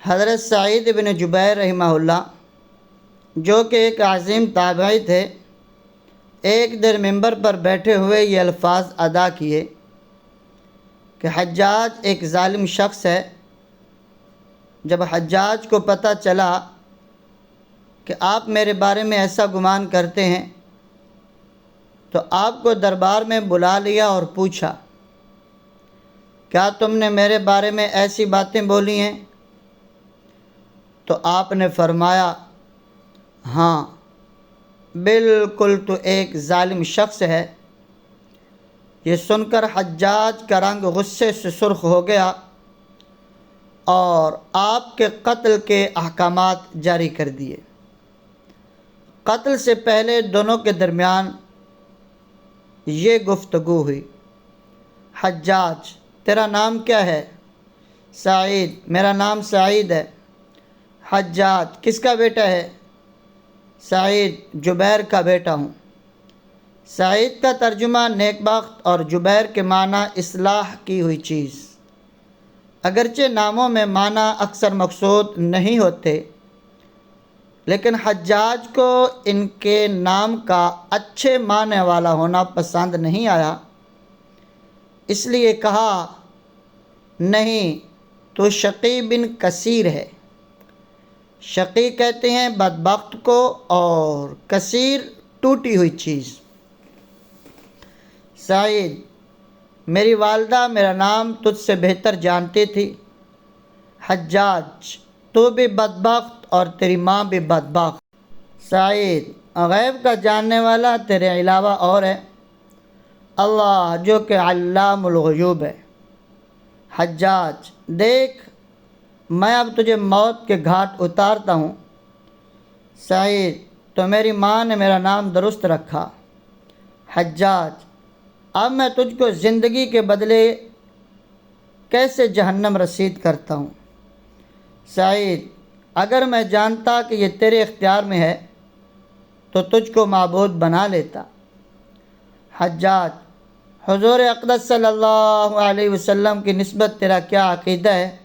حضرت سعید بن جبیر رحمہ اللہ جو کہ ایک عظیم تابعی تھے، ایک دن ممبر پر بیٹھے ہوئے یہ الفاظ ادا کیے کہ حجاج ایک ظالم شخص ہے۔ جب حجاج کو پتہ چلا کہ آپ میرے بارے میں ایسا گمان کرتے ہیں تو آپ کو دربار میں بلا لیا اور پوچھا، کیا تم نے میرے بارے میں ایسی باتیں بولی ہیں؟ تو آپ نے فرمایا، ہاں بالکل، تو ایک ظالم شخص ہے۔ یہ سن کر حجاج کا رنگ غصے سے سرخ ہو گیا اور آپ کے قتل کے احکامات جاری کر دیے۔ قتل سے پہلے دونوں کے درمیان یہ گفتگو ہوئی، حجاج تیرا نام کیا ہے؟ سعید، میرا نام سعید ہے۔ حجاج کس کا بیٹا ہے؟ سعید، جبیر کا بیٹا ہوں۔ سعید کا ترجمہ نیک بخت اور جبیر کے معنی اصلاح کی ہوئی چیز۔ اگرچہ ناموں میں معنی اکثر مقصود نہیں ہوتے، لیکن حجاج کو ان کے نام کا اچھے معنی والا ہونا پسند نہیں آیا، اس لیے کہا، نہیں، تو شقی بن کثیر ہے۔ شقی کہتے ہیں بدبخت کو اور کثیر ٹوٹی ہوئی چیز۔ سعید، میری والدہ میرا نام تجھ سے بہتر جانتی تھی۔ حجاج، تو بھی بدبخت اور تیری ماں بھی بدبخت۔ سعید، غیب کا جاننے والا تیرے علاوہ اور ہے، اللہ جو کہ علام الغیوب ہے۔ حجاج، دیکھ میں اب تجھے موت کے گھاٹ اتارتا ہوں۔ سعید، تو میری ماں نے میرا نام درست رکھا۔ حجاج، اب میں تجھ کو زندگی کے بدلے کیسے جہنم رسید کرتا ہوں؟ سعید، اگر میں جانتا کہ یہ تیرے اختیار میں ہے تو تجھ کو معبود بنا لیتا۔ حجاج، حضور اقدس صلی اللہ علیہ وسلم کی نسبت تیرا کیا عقیدہ ہے؟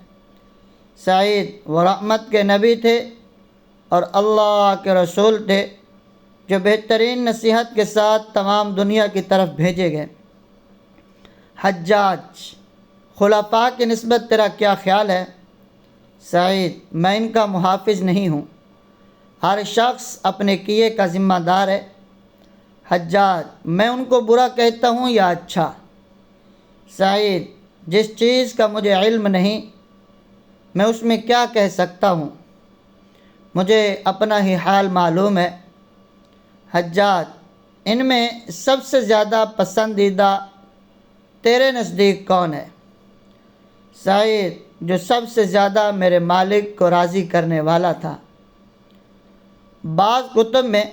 سعید، وہ رحمت کے نبی تھے اور اللہ کے رسول تھے جو بہترین نصیحت کے ساتھ تمام دنیا کی طرف بھیجے گئے۔ حجاج، خلفاء کی نسبت تیرا کیا خیال ہے؟ سعید، میں ان کا محافظ نہیں ہوں، ہر شخص اپنے کیے کا ذمہ دار ہے۔ حجاج، میں ان کو برا کہتا ہوں یا اچھا؟ سعید، جس چیز کا مجھے علم نہیں میں اس میں کیا کہہ سکتا ہوں، مجھے اپنا ہی حال معلوم ہے۔ حجاج، ان میں سب سے زیادہ پسندیدہ تیرے نزدیک کون ہے؟ سعید، جو سب سے زیادہ میرے مالک کو راضی کرنے والا تھا۔ بعض کتب میں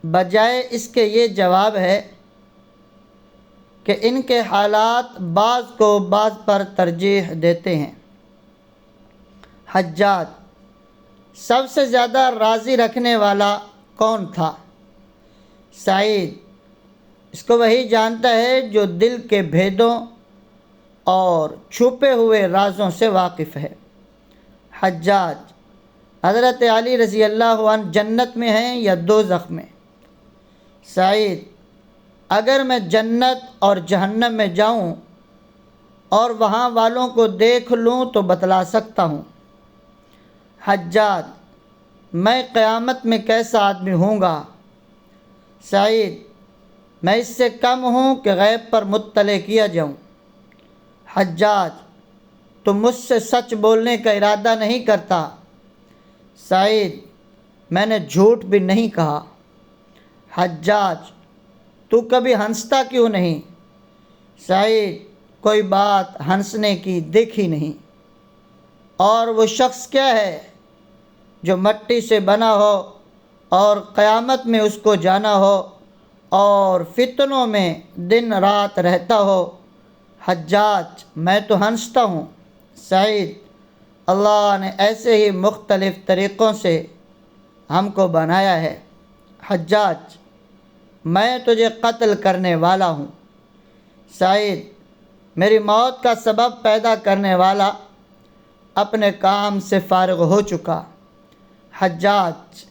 بجائے اس کے یہ جواب ہے کہ ان کے حالات بعض کو بعض پر ترجیح دیتے ہیں۔ حجاج، سب سے زیادہ راضی رکھنے والا کون تھا؟ سعید، اس کو وہی جانتا ہے جو دل کے بھیدوں اور چھپے ہوئے رازوں سے واقف ہے۔ حجاج، حضرت علی رضی اللہ عنہ جنت میں ہیں یا دوزخ میں؟ سعید، اگر میں جنت اور جہنم میں جاؤں اور وہاں والوں کو دیکھ لوں تو بتلا سکتا ہوں۔ حجاج، میں قیامت میں کیسا آدمی ہوں گا؟ سعید، میں اس سے کم ہوں کہ غیب پر مطلع کیا جاؤں۔ حجاج، تم مجھ سے سچ بولنے کا ارادہ نہیں کرتا؟ سعید، میں نے جھوٹ بھی نہیں کہا۔ حجاج، تو کبھی ہنستا کیوں نہیں؟ سعید، کوئی بات ہنسنے کی دیکھی نہیں۔ اور وہ شخص کیا ہے جو مٹی سے بنا ہو اور قیامت میں اس کو جانا ہو اور فتنوں میں دن رات رہتا ہو؟ حجاج، میں تو ہنستا ہوں۔ سعید، اللہ نے ایسے ہی مختلف طریقوں سے ہم کو بنایا ہے۔ حجاج، میں تجھے قتل کرنے والا ہوں۔ سعید، میری موت کا سبب پیدا کرنے والا اپنے کام سے فارغ ہو چکا۔ حجاج،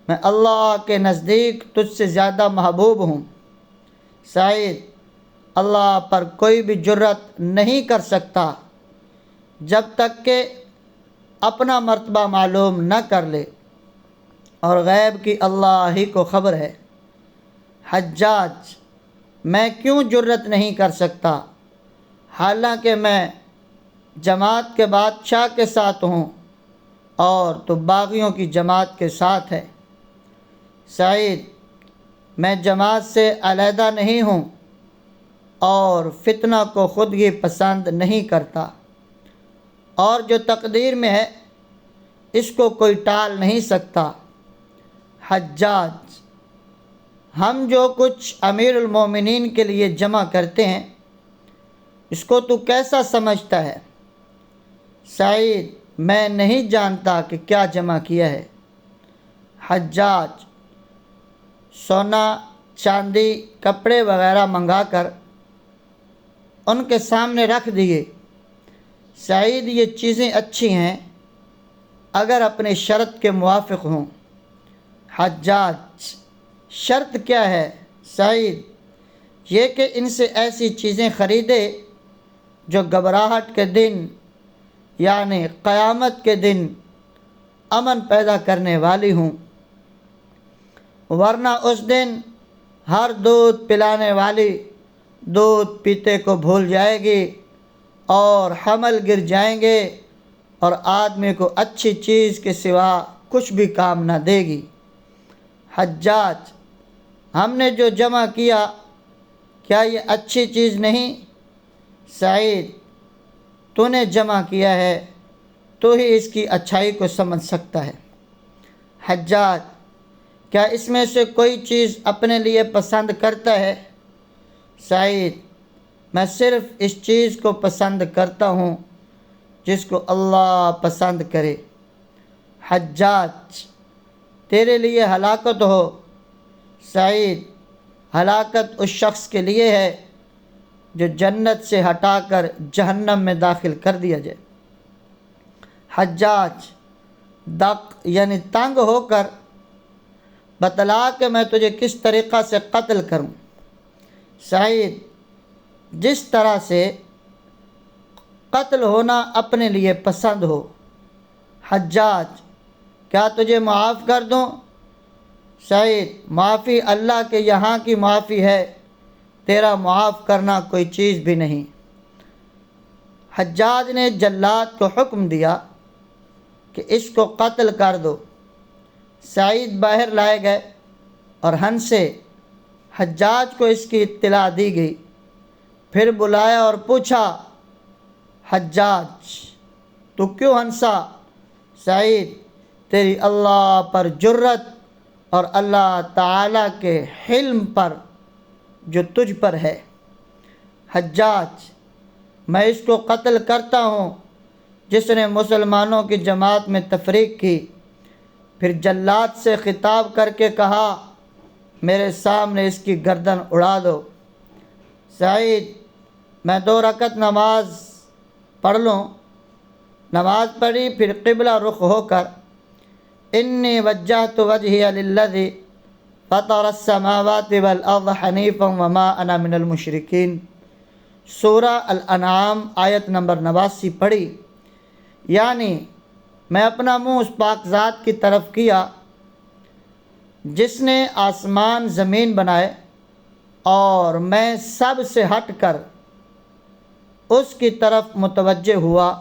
میں اللہ کے نزدیک تجھ سے زیادہ محبوب ہوں۔ سعید، اللہ پر کوئی بھی جرأت نہیں کر سکتا جب تک کہ اپنا مرتبہ معلوم نہ کر لے، اور غیب کی اللہ ہی کو خبر ہے۔ حجاج، میں کیوں جرأت نہیں کر سکتا، حالانکہ میں جماعت کے بادشاہ کے ساتھ ہوں اور تو باغیوں کی جماعت کے ساتھ ہے۔ سعید، میں جماعت سے علیحدہ نہیں ہوں اور فتنہ کو خود ہی پسند نہیں کرتا، اور جو تقدیر میں ہے اس کو کوئی ٹال نہیں سکتا۔ حجاج، ہم جو کچھ امیر المومنین کے لیے جمع کرتے ہیں اس کو تو کیسا سمجھتا ہے؟ سعید، میں نہیں جانتا کہ کیا جمع کیا ہے۔ حجاج، سونا، چاندی، کپڑے وغیرہ منگا کر ان کے سامنے رکھ دیے۔ سعید، یہ چیزیں اچھی ہیں اگر اپنے شرط کے موافق ہوں۔ حجاج، شرط کیا ہے؟ سعید، یہ کہ ان سے ایسی چیزیں خریدے جو گھبراہٹ کے دن یعنی قیامت کے دن امن پیدا کرنے والی ہوں، ورنہ اس دن ہر دودھ پلانے والی دودھ پیتے کو بھول جائے گی اور حمل گر جائیں گے اور آدمی کو اچھی چیز کے سوا کچھ بھی کام نہ دے گی۔ حجاج، ہم نے جو جمع کیا کیا یہ اچھی چیز نہیں؟ سعید، تو نے جمع کیا ہے تو ہی اس کی اچھائی کو سمجھ سکتا ہے۔ حجاج، کیا اس میں سے کوئی چیز اپنے لیے پسند کرتا ہے؟ سعید، میں صرف اس چیز کو پسند کرتا ہوں جس کو اللہ پسند کرے۔ حجاج، تیرے لیے ہلاکت ہو۔ سعید، ہلاکت اس شخص کے لیے ہے جو جنت سے ہٹا کر جہنم میں داخل کر دیا جائے۔ حجاج، دق یعنی تنگ ہو کر بتلا کہ میں تجھے کس طریقہ سے قتل کروں۔ سعید، جس طرح سے قتل ہونا اپنے لیے پسند ہو۔ حجاج، کیا تجھے معاف کر دوں؟ سعید، معافی اللہ کے یہاں کی معافی ہے، تیرا معاف کرنا کوئی چیز بھی نہیں۔ حجاج نے جلاد کو حکم دیا کہ اس کو قتل کر دو۔ سعید باہر لائے گئے اور ہنسے۔ حجاج کو اس کی اطلاع دی گئی، پھر بلایا اور پوچھا، حجاج تو کیوں ہنسا؟ سعید، تیری اللہ پر جرأت اور اللہ تعالیٰ کے حلم پر جو تجھ پر ہے۔ حجاج، میں اس کو قتل کرتا ہوں جس نے مسلمانوں کی جماعت میں تفریق کی۔ پھر جلاد سے خطاب کر کے کہا، میرے سامنے اس کی گردن اڑا دو۔ سعید، میں 2 رکعت نماز پڑھ لوں۔ نماز پڑھی، پھر قبلہ رخ ہو کر انی وجہت وجہی للذی فطر السماوات والارض حنیفا وما انا من المشرکین، سورہ الانعام آیت نمبر 89 پڑھی، یعنی میں اپنا منہ اس پاک ذات کی طرف کیا جس نے آسمان زمین بنائے، اور میں سب سے ہٹ کر اس کی طرف متوجہ ہوا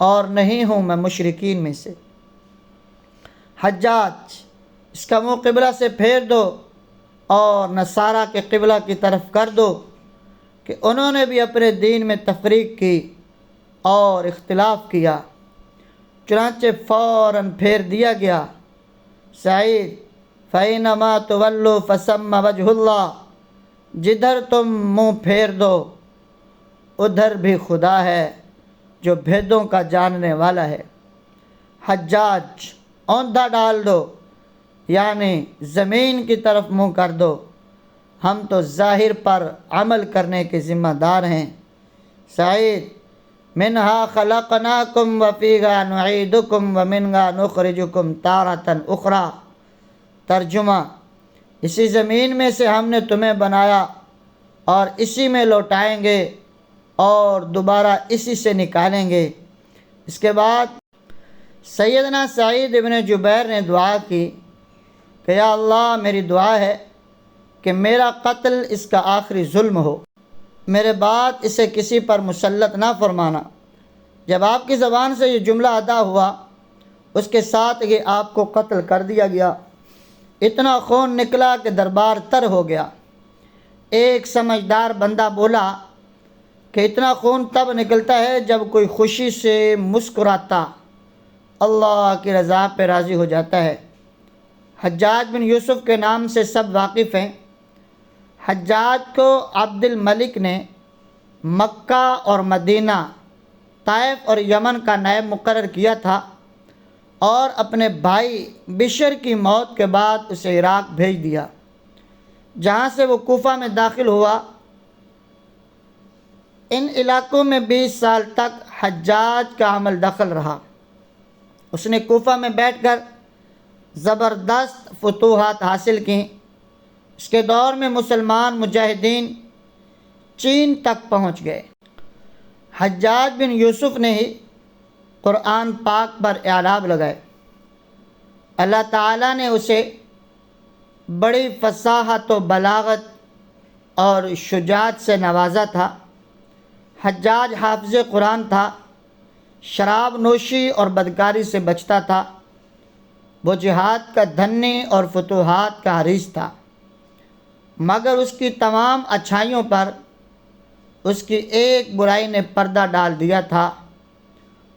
اور نہیں ہوں میں مشرکین میں سے۔ حجاج، اس کا منہ قبلہ سے پھیر دو اور نصارہ کے قبلہ کی طرف کر دو کہ انہوں نے بھی اپنے دین میں تفریق کی اور اختلاف کیا۔ چنانچہ فوراً پھیر دیا گیا۔ سعید، فَإِنَّمَا تُوَلُّوا فَثَمَّ وَجْهُ اللَّهِ، جدھر تم منہ پھیر دو ادھر بھی خدا ہے جو بھیدوں کا جاننے والا ہے۔ حجاج، اوندھا ڈال دو یعنی زمین کی طرف منہ کر دو، ہم تو ظاہر پر عمل کرنے کے ذمہ دار ہیں۔ سعید، منہا خلقناکم وفیہا نعیدکم ومنہا نخرجکم تارۃ اخری۔ ترجمہ: اسی زمین میں سے ہم نے تمہیں بنایا اور اسی میں لوٹائیں گے اور دوبارہ اسی سے نکالیں گے۔ اس کے بعد سیدنا سعید ابن جبیر نے دعا کی کہ یا اللہ، میری دعا ہے کہ میرا قتل اس کا آخری ظلم ہو، میرے بعد اسے کسی پر مسلط نہ فرمانا۔ جب آپ کی زبان سے یہ جملہ ادا ہوا، اس کے ساتھ ہی آپ کو قتل کر دیا گیا۔ اتنا خون نکلا کہ دربار تر ہو گیا۔ ایک سمجھدار بندہ بولا کہ اتنا خون تب نکلتا ہے جب کوئی خوشی سے مسکراتا اللہ کی رضا پہ راضی ہو جاتا ہے۔ حجاج بن یوسف کے نام سے سب واقف ہیں۔ حجاج کو عبد الملک نے مکہ اور مدینہ، طائف اور یمن کا نائب مقرر کیا تھا اور اپنے بھائی بشر کی موت کے بعد اسے عراق بھیج دیا، جہاں سے وہ کوفہ میں داخل ہوا۔ ان علاقوں میں 20 سال تک حجاج کا عمل دخل رہا۔ اس نے کوفہ میں بیٹھ کر زبردست فتوحات حاصل کیں۔ اس کے دور میں مسلمان مجاہدین چین تک پہنچ گئے۔ حجاج بن یوسف نے ہی قرآن پاک پر اعراب لگائے۔ اللہ تعالیٰ نے اسے بڑی فصاحت و بلاغت اور شجاعت سے نوازا تھا۔ حجاج حافظ قرآن تھا، شراب نوشی اور بدکاری سے بچتا تھا۔ وہ جہاد کا دھنی اور فتوحات کا حریص تھا، مگر اس کی تمام اچھائیوں پر اس کی ایک برائی نے پردہ ڈال دیا تھا،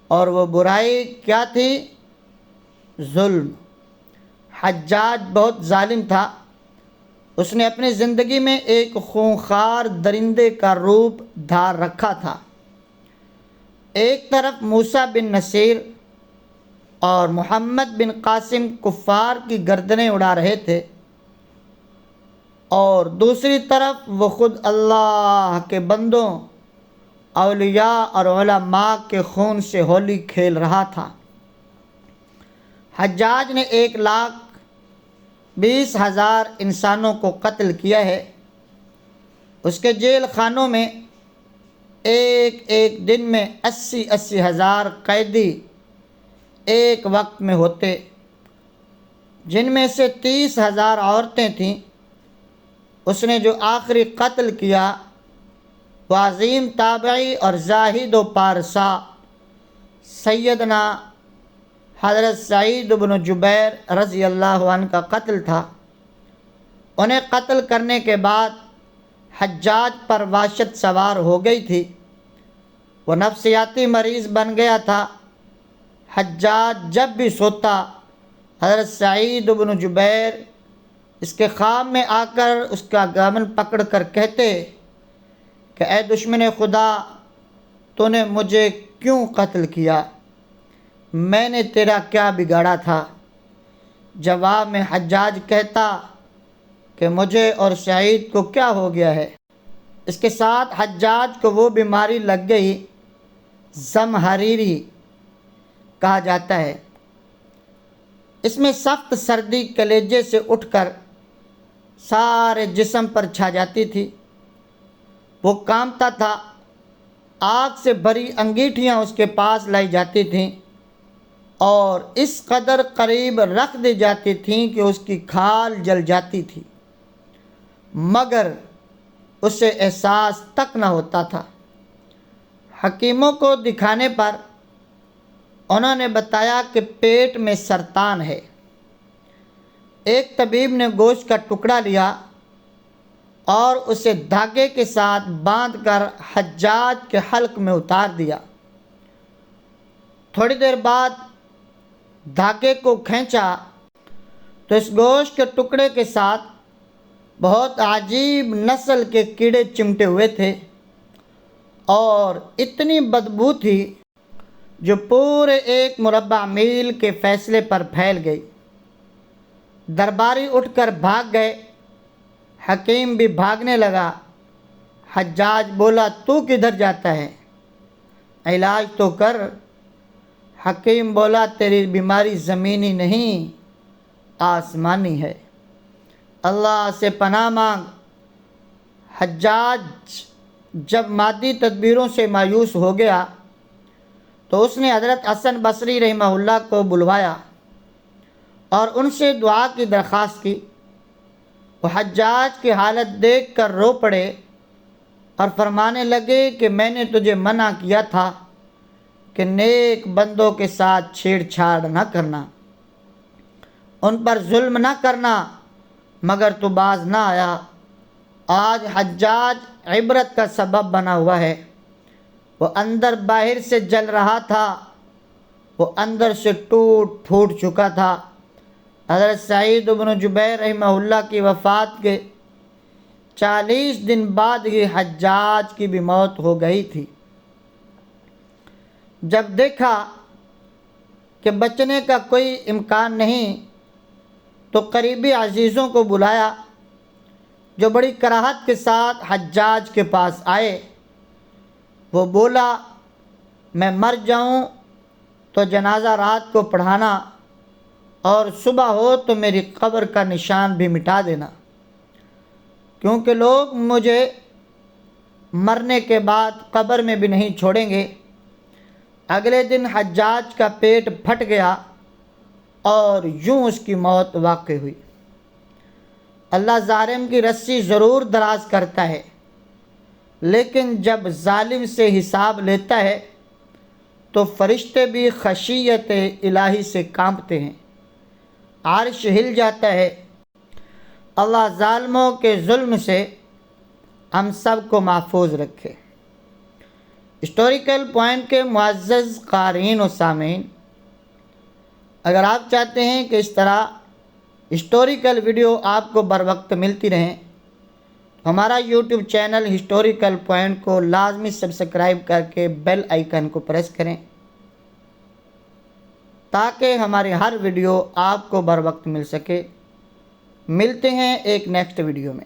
اور وہ برائی کیا تھی؟ ظلم۔ حجاج بہت ظالم تھا۔ اس نے اپنی زندگی میں ایک خونخوار درندے کا روپ دھار رکھا تھا۔ ایک طرف موسیٰ بن نصیر اور محمد بن قاسم کفار کی گردنیں اڑا رہے تھے، اور دوسری طرف وہ خود اللہ کے بندوں، اولیاء اور علماء کے خون سے ہولی کھیل رہا تھا۔ حجاج نے 1,20,000 انسانوں کو قتل کیا ہے۔ اس کے جیل خانوں میں ایک ایک دن میں 80,000 قیدی ایک وقت میں ہوتے، جن میں سے 30,000 عورتیں تھیں۔ اس نے جو آخری قتل کیا وہ عظیم تابعی اور زاہد و پارسا سیدنا حضرت سعید بن جبیر رضی اللہ عنہ کا قتل تھا۔ انہیں قتل کرنے کے بعد حجاج پر وحشت سوار ہو گئی تھی۔ وہ نفسیاتی مریض بن گیا تھا۔ حجاج جب بھی سوتا، حضرت سعید بن جبیر اس کے خواب میں آ کر اس کا دامن پکڑ کر کہتے کہ اے دشمن خدا، تو نے مجھے کیوں قتل کیا؟ میں نے تیرا کیا بگاڑا تھا؟ جواب میں حجاج کہتا کہ مجھے اور سعید کو کیا ہو گیا ہے؟ اس کے ساتھ حجاج کو وہ بیماری لگ گئی زمہریری کہا جاتا ہے۔ اس میں سخت سردی کلیجے سے اٹھ کر سارے جسم پر چھا جاتی تھی۔ وہ کانپتا تھا۔ آگ سے بھری انگیٹھیاں اس کے پاس لائی جاتی تھیں اور اس قدر قریب رکھ دی جاتی تھیں کہ اس کی کھال جل جاتی تھی، مگر اسے احساس تک نہ ہوتا تھا۔ حکیموں کو دکھانے پر انہوں نے بتایا کہ پیٹ میں سرطان ہے۔ ایک طبیب نے گوشت کا ٹکڑا لیا اور اسے دھاگے کے ساتھ باندھ کر حجاج کے حلق میں اتار دیا۔ تھوڑی دیر بعد دھاگے کو کھینچا تو اس گوشت کے ٹکڑے کے ساتھ بہت عجیب نسل کے کیڑے چمٹے ہوئے تھے اور اتنی بدبو تھی جو پورے 1 مربع میل کے فاصلے پر پھیل گئی۔ درباری اٹھ کر بھاگ گئے۔ حکیم بھی بھاگنے لگا۔ حجاج بولا، تو کدھر جاتا ہے؟ علاج تو کر۔ حکیم بولا تیری بیماری زمینی نہیں آسمانی ہے۔ اللہ سے پناہ مانگ۔ حجاج جب مادی تدبیروں سے مایوس ہو گیا تو اس نے حضرت حسن بصری رحمہ اللہ کو بلوایا اور ان سے دعا کی درخواست کی۔ وہ حجاج کی حالت دیکھ کر رو پڑے اور فرمانے لگے کہ میں نے تجھے منع کیا تھا کہ نیک بندوں کے ساتھ چھیڑ چھاڑ نہ کرنا، ان پر ظلم نہ کرنا، مگر تو باز نہ آیا۔ آج حجاج عبرت کا سبب بنا ہوا ہے۔ وہ اندر باہر سے جل رہا تھا، وہ اندر سے ٹوٹ پھوٹ چکا تھا۔ حضرت سعید بن جبیر رحمہ اللہ کی وفات کے 40 دن بعد ہی حجاج کی بھی موت ہو گئی تھی۔ جب دیکھا کہ بچنے کا کوئی امکان نہیں تو قریبی عزیزوں کو بلایا، جو بڑی کراہت کے ساتھ حجاج کے پاس آئے۔ وہ بولا میں مر جاؤں تو جنازہ رات کو پڑھانا اور صبح ہو تو میری قبر کا نشان بھی مٹا دینا، کیونکہ لوگ مجھے مرنے کے بعد قبر میں بھی نہیں چھوڑیں گے۔ اگلے دن حجاج کا پیٹ پھٹ گیا اور یوں اس کی موت واقع ہوئی۔ اللہ ظالم کی رسی ضرور دراز کرتا ہے، لیکن جب ظالم سے حساب لیتا ہے تو فرشتے بھی خشیت الہی سے کانپتے ہیں، عرش ہل جاتا ہے۔ اللہ ظالموں کے ظلم سے ہم سب کو محفوظ رکھے۔ ہسٹوریکل پوائنٹ کے معزز قارئین و سامعین، اگر آپ چاہتے ہیں کہ اس طرح ہسٹوریکل ویڈیو آپ کو بر وقت ملتی رہیں، ہمارا یوٹیوب چینل ہسٹوریکل پوائنٹ کو لازمی سبسکرائب کر کے بیل آئیکن کو پریس کریں تاکہ ہماری ہر ویڈیو آپ کو بر وقت مل سکے۔ ملتے ہیں ایک نیکسٹ ویڈیو میں۔